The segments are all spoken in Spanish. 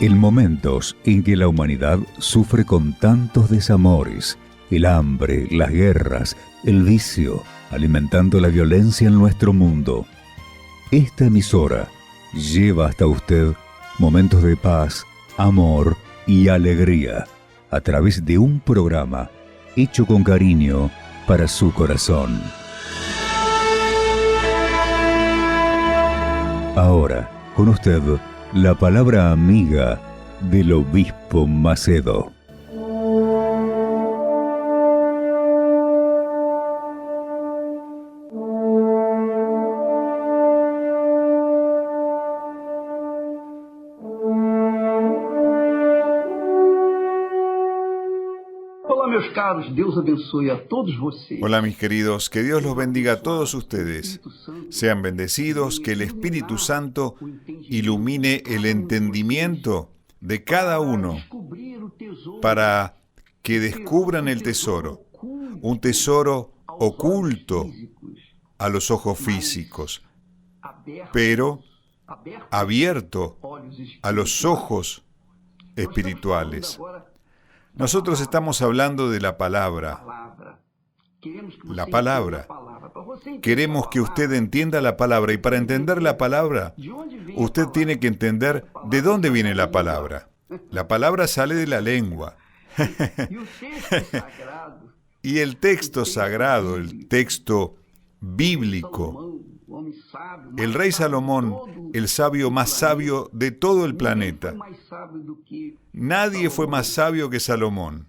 En momentos en que la humanidad sufre con tantos desamores, el hambre, las guerras, el vicio, alimentando la violencia en nuestro mundo, esta emisora lleva hasta usted momentos de paz, amor y alegría a través de un programa hecho con cariño para su corazón. Ahora, con usted, la palabra amiga del obispo Macedo. Hola mis queridos, que Dios los bendiga a todos ustedes. Sean bendecidos, que el Espíritu Santo ilumine el entendimiento de cada uno para que descubran el tesoro, un tesoro oculto a los ojos físicos, pero abierto a los ojos espirituales. Nosotros estamos hablando de la palabra. La palabra. Queremos que usted entienda la palabra, y para entender la palabra, usted tiene que entender de dónde viene la palabra. La palabra sale de la lengua. Y el texto sagrado, el texto bíblico, el rey Salomón, el sabio más sabio de todo el planeta. Nadie fue más sabio que Salomón.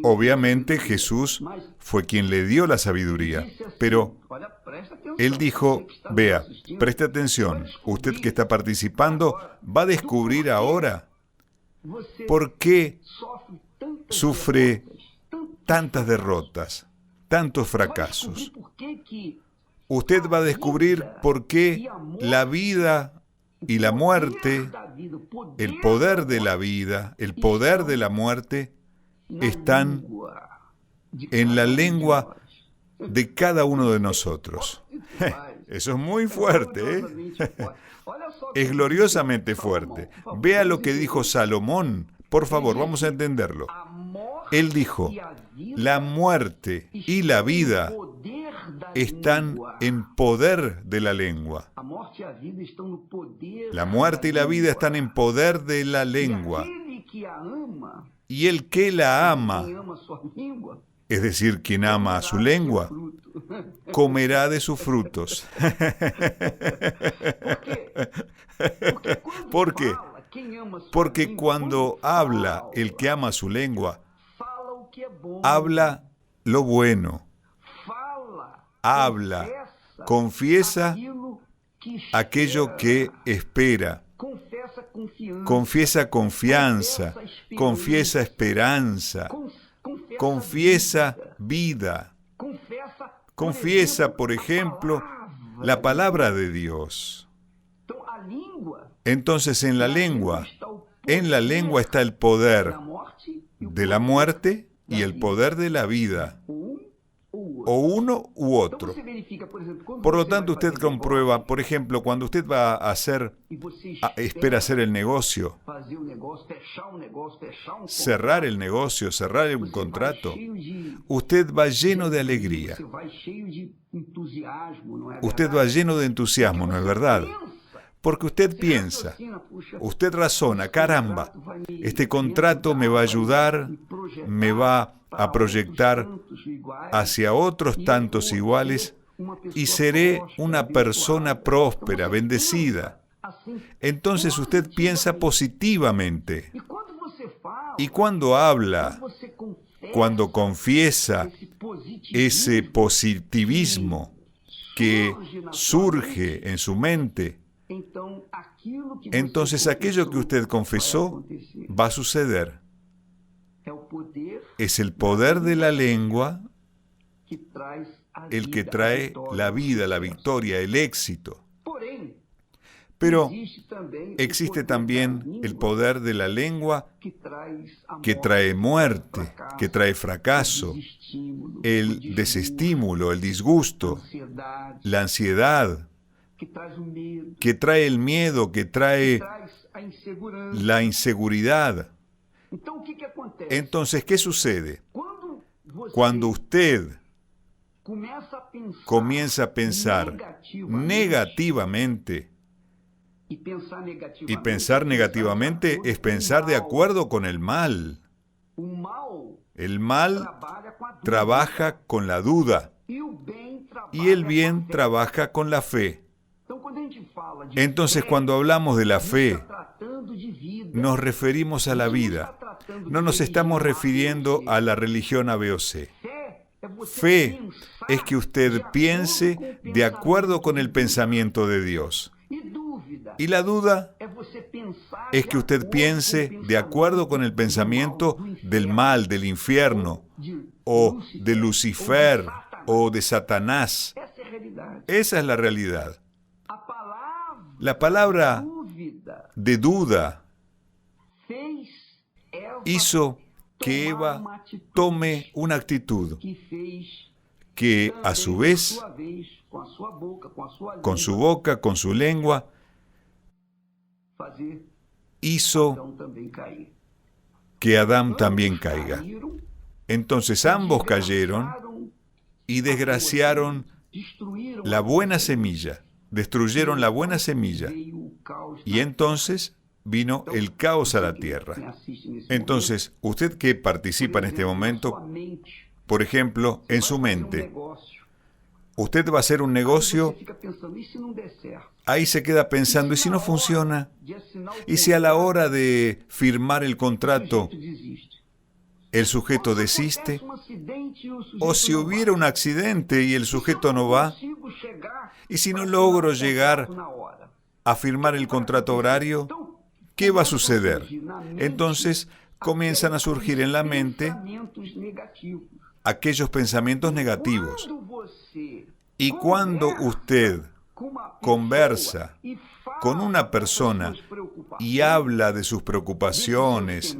Obviamente Jesús fue quien le dio la sabiduría, pero él dijo, vea, preste atención, usted que está participando va a descubrir ahora por qué sufre tantas derrotas, tantos fracasos. Usted va a descubrir por qué la vida y la muerte, el poder de la vida, el poder de la muerte, están en la lengua de cada uno de nosotros. Eso es muy fuerte, ¿eh? Es gloriosamente fuerte. Vea lo que dijo Salomón. Por favor, vamos a entenderlo. Él dijo, la muerte y la vida están en poder de la lengua. La muerte y la vida están en poder de la lengua. Y el que la ama, es decir, quien ama a su lengua, comerá de sus frutos. ¿Por qué? Porque cuando habla el que ama su lengua, habla lo bueno, habla, confiesa aquello que espera, confiesa confianza, confiesa esperanza, confiesa vida, confiesa, por ejemplo, la palabra de Dios. Entonces en la lengua está el poder de la muerte y el poder de la vida, o uno u otro. Por lo tanto, usted comprueba, por ejemplo, cuando usted va a espera hacer el negocio, cerrar el negocio, cerrar un contrato, usted va lleno de alegría. Usted va lleno de entusiasmo, ¿no es verdad? Porque usted piensa, usted razona, caramba, este contrato me va a ayudar, me va a proyectar hacia otros tantos iguales y seré una persona próspera, bendecida. Entonces usted piensa positivamente. Y cuando habla, cuando confiesa ese positivismo que surge en su mente, entonces aquello que usted confesó va a suceder. Es el poder de la lengua el que trae la vida, la victoria, el éxito. Pero existe también el poder de la lengua que trae muerte, que trae fracaso, el desestímulo, el disgusto, la ansiedad, que trae el miedo, que trae la inseguridad. Entonces, ¿qué sucede? Cuando usted comienza a pensar negativamente, y pensar negativamente es pensar de acuerdo con el mal. El mal trabaja con la duda y el bien trabaja con la fe. Entonces, cuando hablamos de la fe, nos referimos a la vida. No nos estamos refiriendo a la religión A, B o C. Fe es que usted piense de acuerdo con el pensamiento de Dios. Y la duda es que usted piense de acuerdo con el pensamiento del mal, del infierno, o de Lucifer, o de Satanás. Esa es la realidad. La palabra de duda hizo que Eva tome una actitud que a su vez, con su boca, con su lengua, hizo que Adán también caiga. Entonces ambos cayeron y desgraciaron la buena semilla, destruyeron la buena semilla, y entonces vino el caos a la tierra. Entonces, usted que participa en este momento, por ejemplo, en su mente, usted va a hacer un negocio, ahí se queda pensando, ¿y si no funciona? ¿Y si a la hora de firmar el contrato el sujeto desiste? ¿O si hubiera un accidente y el sujeto no va? ¿Y si no logro llegar a firmar el contrato horario? ¿Qué va a suceder? Entonces comienzan a surgir en la mente aquellos pensamientos negativos. Y cuando usted conversa con una persona y habla de sus preocupaciones,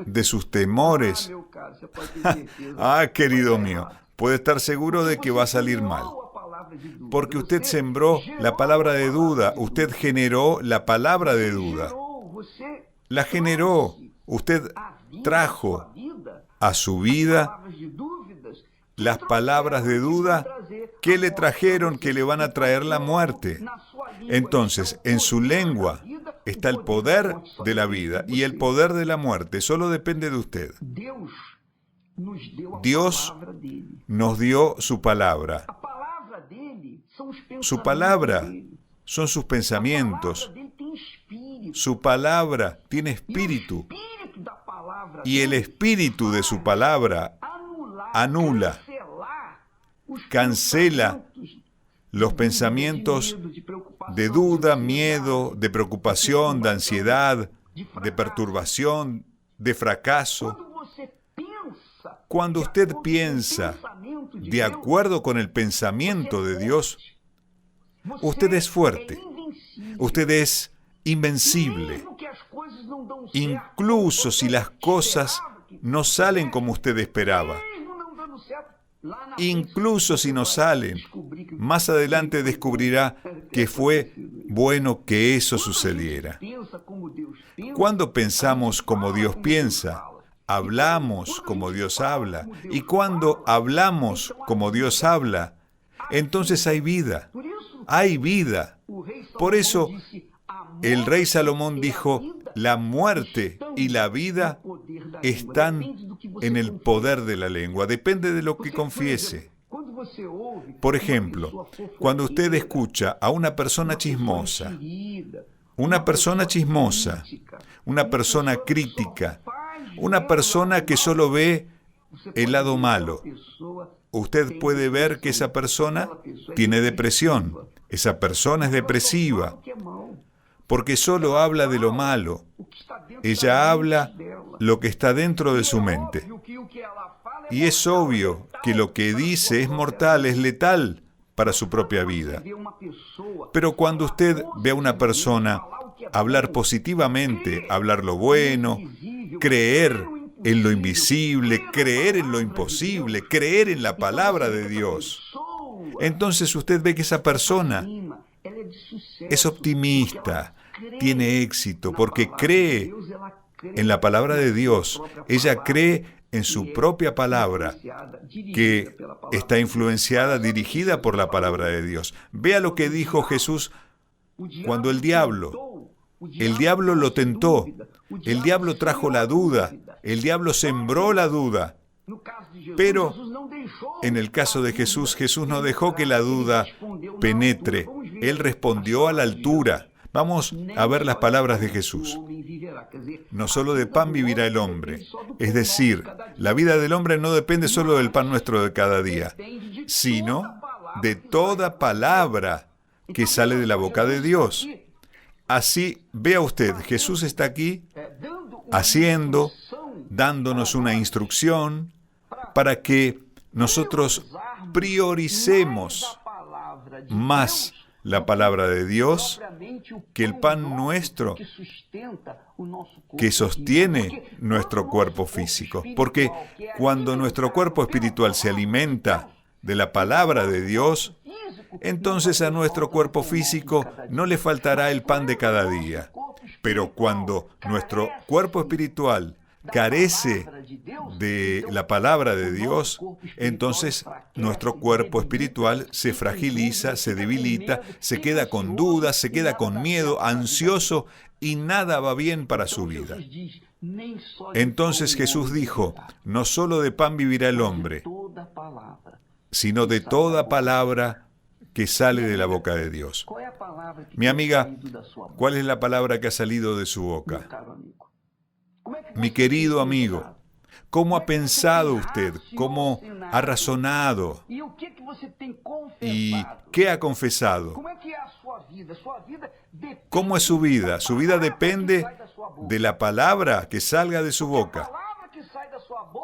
de sus temores, querido mío, puede estar seguro de que va a salir mal. Porque usted sembró la palabra de duda, usted generó la palabra de duda. La generó, usted trajo a su vida las palabras de duda que le trajeron, que le van a traer la muerte. Entonces, en su lengua está el poder de la vida y el poder de la muerte. Solo depende de usted. Dios nos dio su palabra. Su palabra son sus pensamientos. Su palabra tiene espíritu. Y el espíritu de su palabra anula, cancela los pensamientos de duda, miedo, de preocupación, de ansiedad, de perturbación, de fracaso. Cuando usted piensa de acuerdo con el pensamiento de Dios, usted es fuerte, usted es invencible. Incluso si las cosas no salen como usted esperaba, incluso si no salen, más adelante descubrirá que fue bueno que eso sucediera. Cuando pensamos como Dios piensa, hablamos como Dios habla. Y cuando hablamos como Dios habla, entonces hay vida. Hay vida. Por eso, el rey Salomón dijo, la muerte y la vida están en el poder de la lengua. Depende de lo que confiese. Por ejemplo, cuando usted escucha a una persona chismosa, una persona crítica, una persona que solo ve el lado malo, usted puede ver que esa persona tiene depresión. Esa persona es depresiva, porque solo habla de lo malo. Ella habla lo que está dentro de su mente. Y es obvio que lo que dice es mortal, es letal para su propia vida. Pero cuando usted ve a una persona hablar positivamente, hablar lo bueno, creer en lo invisible, creer en lo imposible, creer en la palabra de Dios, entonces usted ve que esa persona es optimista, tiene éxito, porque cree en la palabra de Dios. Ella cree en su propia palabra, que está influenciada, dirigida por la palabra de Dios. Vea lo que dijo Jesús cuando el diablo lo tentó, el diablo trajo la duda, el diablo sembró la duda. Pero en el caso de Jesús, Jesús no dejó que la duda penetre. Él respondió a la altura. Vamos a ver las palabras de Jesús. No solo de pan vivirá el hombre. Es decir, la vida del hombre no depende solo del pan nuestro de cada día, sino de toda palabra que sale de la boca de Dios. Así, vea usted, Jesús está aquí dándonos una instrucción para que nosotros prioricemos más la palabra de Dios que el pan nuestro que sostiene nuestro cuerpo físico. Porque cuando nuestro cuerpo espiritual se alimenta de la palabra de Dios, entonces a nuestro cuerpo físico no le faltará el pan de cada día. Pero cuando nuestro cuerpo espiritual carece de la palabra de Dios, entonces nuestro cuerpo espiritual se fragiliza, se debilita, se queda con dudas, se queda con miedo, ansioso, y nada va bien para su vida. Entonces Jesús dijo, no solo de pan vivirá el hombre, sino de toda palabra que sale de la boca de Dios. Mi amiga, ¿cuál es la palabra que ha salido de su boca? Mi querido amigo, ¿cómo ha pensado usted? ¿Cómo ha razonado? ¿Y qué ha confesado? ¿Cómo es su vida? Su vida depende de la palabra que salga de su boca.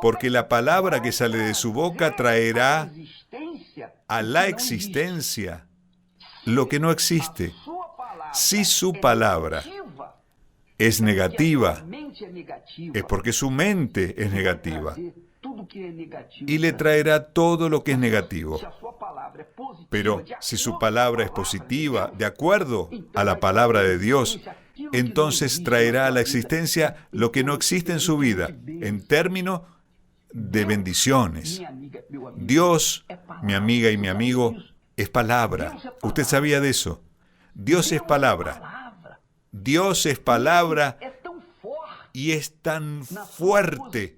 Porque la palabra que sale de su boca traerá a la existencia lo que no existe. Si su palabra es negativa, es porque su mente es negativa y le traerá todo lo que es negativo. Pero si su palabra es positiva, de acuerdo a la palabra de Dios, entonces traerá a la existencia lo que no existe en su vida, en términos de bendiciones. Dios, mi amiga y mi amigo, es palabra. ¿Usted sabía de eso? Dios es palabra. Dios es palabra y es tan fuerte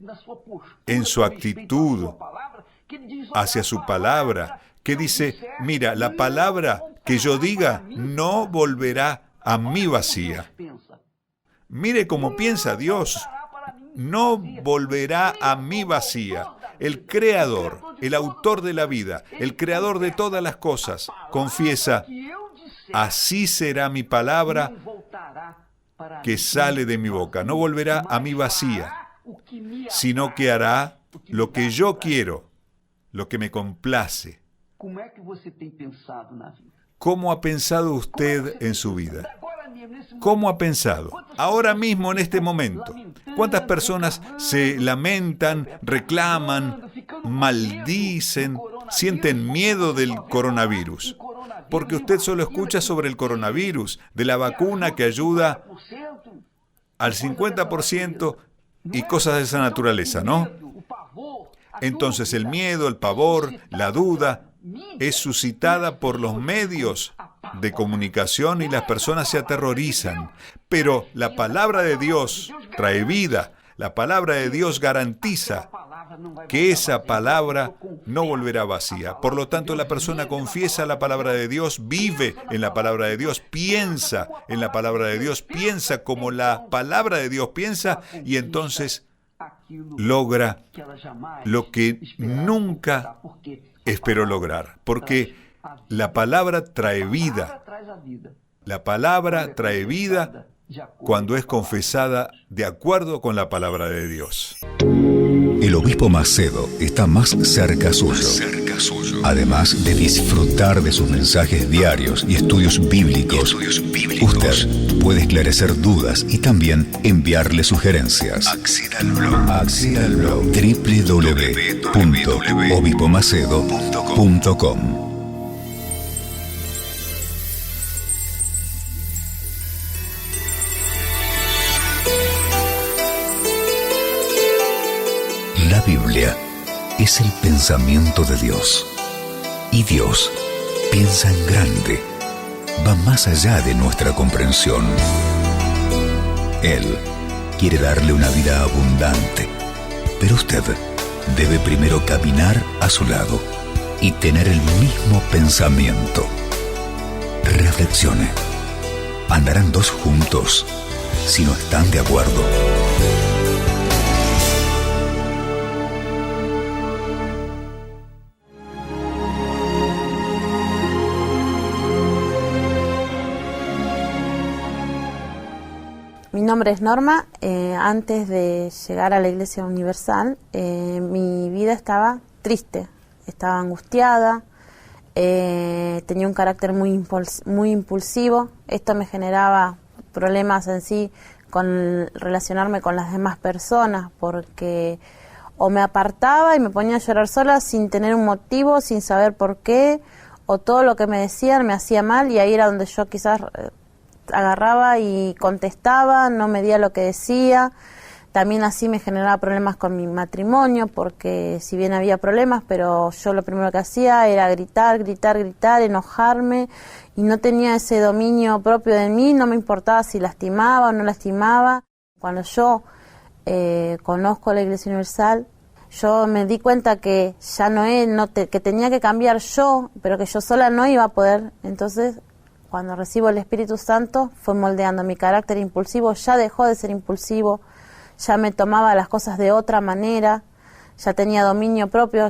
en su actitud hacia su palabra que dice, mira, la palabra que yo diga no volverá a mí vacía. Mire cómo piensa Dios. No volverá a mí vacía. El Creador, el autor de la vida, el Creador de todas las cosas, confiesa, así será mi palabra que sale de mi boca. No volverá a mí vacía, sino que hará lo que yo quiero, lo que me complace. ¿Cómo ha pensado usted en su vida? ¿Cómo ha pensado? Ahora mismo, en este momento. ¿Cuántas personas se lamentan, reclaman, maldicen, sienten miedo del coronavirus? Porque usted solo escucha sobre el coronavirus, de la vacuna que ayuda al 50% y cosas de esa naturaleza, ¿no? Entonces el miedo, el pavor, la duda es suscitada por los medios de comunicación y las personas se aterrorizan. Pero la palabra de Dios trae vida. La palabra de Dios garantiza que esa palabra no volverá vacía. Por lo tanto, la persona confiesa la palabra de Dios, vive en la palabra de Dios, piensa en la palabra de Dios, piensa como la palabra de Dios piensa y entonces logra lo que nunca esperó lograr. Porque la palabra trae vida. La palabra trae vida cuando es confesada de acuerdo con la palabra de Dios. El obispo Macedo está más cerca suyo. Además de disfrutar de sus mensajes diarios y estudios bíblicos, usted puede esclarecer dudas y también enviarle sugerencias. Acceda al blog www.obispomacedo.com. Biblia es el pensamiento de Dios. Y Dios piensa en grande, va más allá de nuestra comprensión. Él quiere darle una vida abundante, pero usted debe primero caminar a su lado y tener el mismo pensamiento. Reflexione. ¿Andarán dos juntos si no están de acuerdo? Mi nombre es Norma. Antes de llegar a la Iglesia Universal, mi vida estaba triste, estaba angustiada, tenía un carácter muy impulsivo. Esto me generaba problemas en sí con relacionarme con las demás personas, porque o me apartaba y me ponía a llorar sola sin tener un motivo, sin saber por qué, o todo lo que me decían me hacía mal, y ahí era donde yo quizás agarraba y contestaba, no medía lo que decía. También así me generaba problemas con mi matrimonio, porque si bien había problemas, pero yo lo primero que hacía era gritar, enojarme, y no tenía ese dominio propio de mí, no me importaba si lastimaba o no lastimaba. Cuando yo conozco la Iglesia Universal, yo me di cuenta que ya que tenía que cambiar yo, pero que yo sola no iba a poder. Entonces, cuando recibo el Espíritu Santo, fue moldeando mi carácter impulsivo. Ya dejó de ser impulsivo, ya me tomaba las cosas de otra manera, ya tenía dominio propio,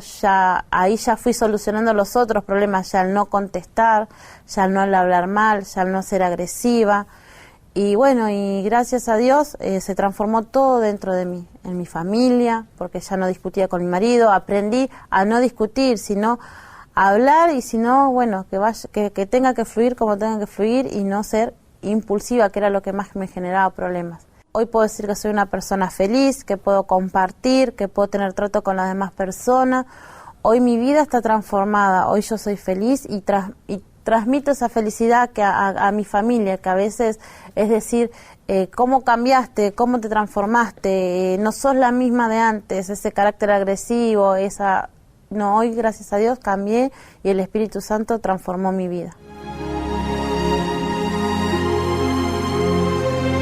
ahí ya fui solucionando los otros problemas, ya al no contestar, ya al no hablar mal, ya al no ser agresiva. Y bueno, y gracias a Dios se transformó todo dentro de mí, en mi familia, porque ya no discutía con mi marido, aprendí a no discutir, sino hablar, y si no, bueno, que tenga que fluir como tenga que fluir y no ser impulsiva, que era lo que más me generaba problemas. Hoy puedo decir que soy una persona feliz, que puedo compartir, que puedo tener trato con las demás personas. Hoy mi vida está transformada, hoy yo soy feliz y transmito esa felicidad a mi familia, que a veces es decir, ¿cómo cambiaste? ¿Cómo te transformaste? No sos la misma de antes, ese carácter agresivo, No, hoy gracias a Dios cambié y el Espíritu Santo transformó mi vida.